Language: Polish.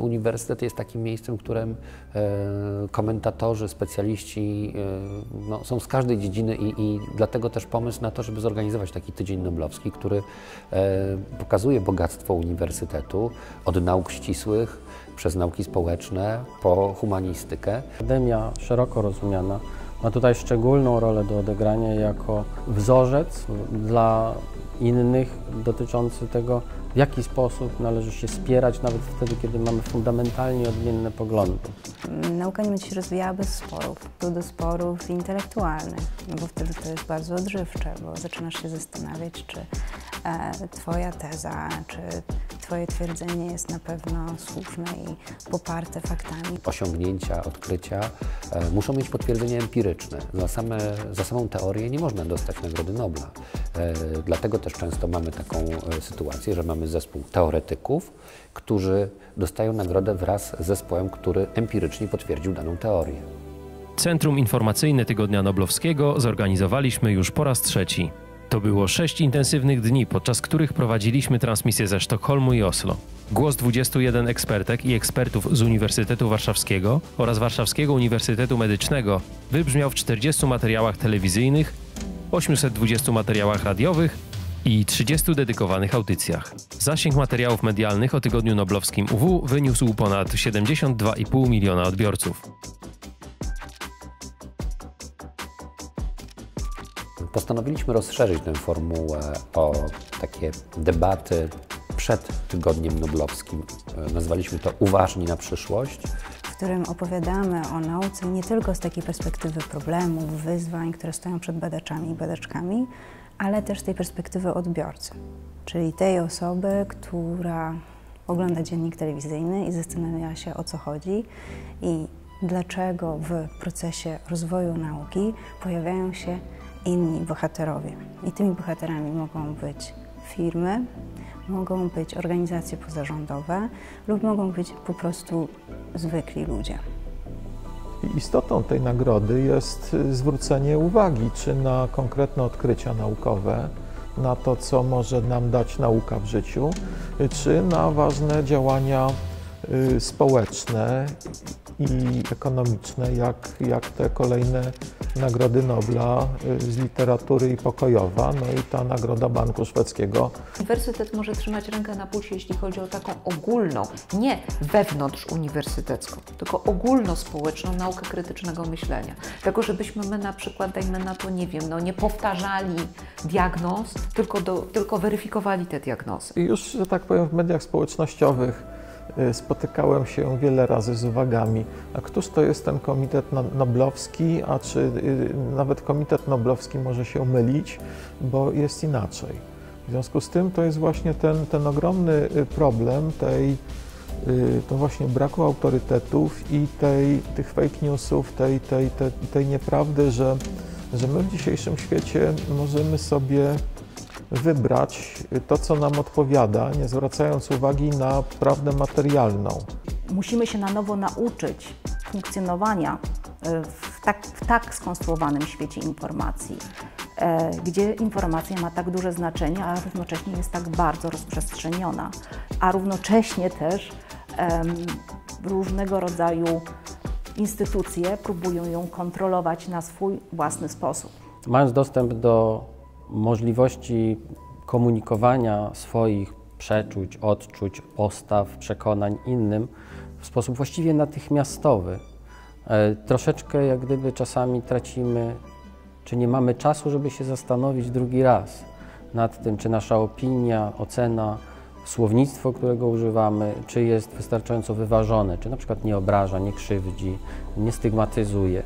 Uniwersytet jest takim miejscem, w którym komentatorzy, specjaliści są z każdej dziedziny i dlatego też pomysł na to, żeby zorganizować taki Tydzień Noblowski, który pokazuje bogactwo uniwersytetu od nauk ścisłych, przez nauki społeczne, po humanistykę. Akademia szeroko rozumiana ma tutaj szczególną rolę do odegrania jako wzorzec dla innych dotyczący tego, w jaki sposób należy się spierać nawet wtedy, kiedy mamy fundamentalnie odmienne poglądy. Nauka nie będzie się rozwijała bez sporów, do sporów intelektualnych, no bo wtedy to jest bardzo odżywcze, bo zaczynasz się zastanawiać, czy Twoja teza, czy Twoje twierdzenie jest na pewno słuszne i poparte faktami. Osiągnięcia, odkrycia muszą mieć potwierdzenie empiryczne. Za samą teorię nie można dostać Nagrody Nobla. Dlatego też często mamy taką sytuację, że mamy zespół teoretyków, którzy dostają nagrodę wraz z zespołem, który empirycznie potwierdził daną teorię. Centrum Informacyjne Tygodnia Noblowskiego zorganizowaliśmy już po raz 3. To było 6 intensywnych dni, podczas których prowadziliśmy transmisję ze Sztokholmu i Oslo. Głos 21 ekspertek i ekspertów z Uniwersytetu Warszawskiego oraz Warszawskiego Uniwersytetu Medycznego wybrzmiał w 40 materiałach telewizyjnych, 820 materiałach radiowych i 30 dedykowanych audycjach. Zasięg materiałów medialnych o Tygodniu Noblowskim UW wyniósł ponad 72,5 miliona odbiorców. Postanowiliśmy rozszerzyć tę formułę o takie debaty przed Tygodniem Noblowskim. Nazwaliśmy to Uważni na przyszłość, W którym opowiadamy o nauce nie tylko z takiej perspektywy problemów, wyzwań, które stoją przed badaczami i badaczkami, ale też z tej perspektywy odbiorcy, czyli tej osoby, która ogląda dziennik telewizyjny i zastanawia się, o co chodzi i dlaczego w procesie rozwoju nauki pojawiają się inni bohaterowie. I tymi bohaterami mogą być firmy, mogą być organizacje pozarządowe lub mogą być po prostu zwykli ludzie. Istotą tej nagrody jest zwrócenie uwagi czy na konkretne odkrycia naukowe, na to, co może nam dać nauka w życiu, czy na ważne działania społeczne i ekonomiczne, jak te kolejne Nagrody Nobla z literatury i pokojowa, no i ta Nagroda Banku Szwedzkiego. Uniwersytet może trzymać rękę na pulsie, jeśli chodzi o taką ogólną, nie wewnątrz uniwersytecką, tylko ogólnospołeczną naukę krytycznego myślenia. Tego, żebyśmy my na przykład, dajmy na to, nie wiem, nie powtarzali diagnoz, tylko weryfikowali te diagnozy. I już, że tak powiem, w mediach społecznościowych spotykałem się wiele razy z uwagami, a któż to jest ten Komitet Noblowski, a czy nawet Komitet Noblowski może się mylić, bo jest inaczej. W związku z tym to jest właśnie ten ogromny problem to właśnie braku autorytetów i tych fake newsów, tej nieprawdy, że my w dzisiejszym świecie możemy sobie wybrać to, co nam odpowiada, nie zwracając uwagi na prawdę materialną. Musimy się na nowo nauczyć funkcjonowania w tak skonstruowanym świecie informacji, gdzie informacja ma tak duże znaczenie, a równocześnie jest tak bardzo rozprzestrzeniona, a równocześnie też różnego rodzaju instytucje próbują ją kontrolować na swój własny sposób. Mając dostęp do możliwości komunikowania swoich przeczuć, odczuć, postaw, przekonań innym w sposób właściwie natychmiastowy. Troszeczkę jak gdyby czasami tracimy, czy nie mamy czasu, żeby się zastanowić drugi raz nad tym, czy nasza opinia, ocena, słownictwo, którego używamy, czy jest wystarczająco wyważone, czy na przykład nie obraża, nie krzywdzi, nie stygmatyzuje.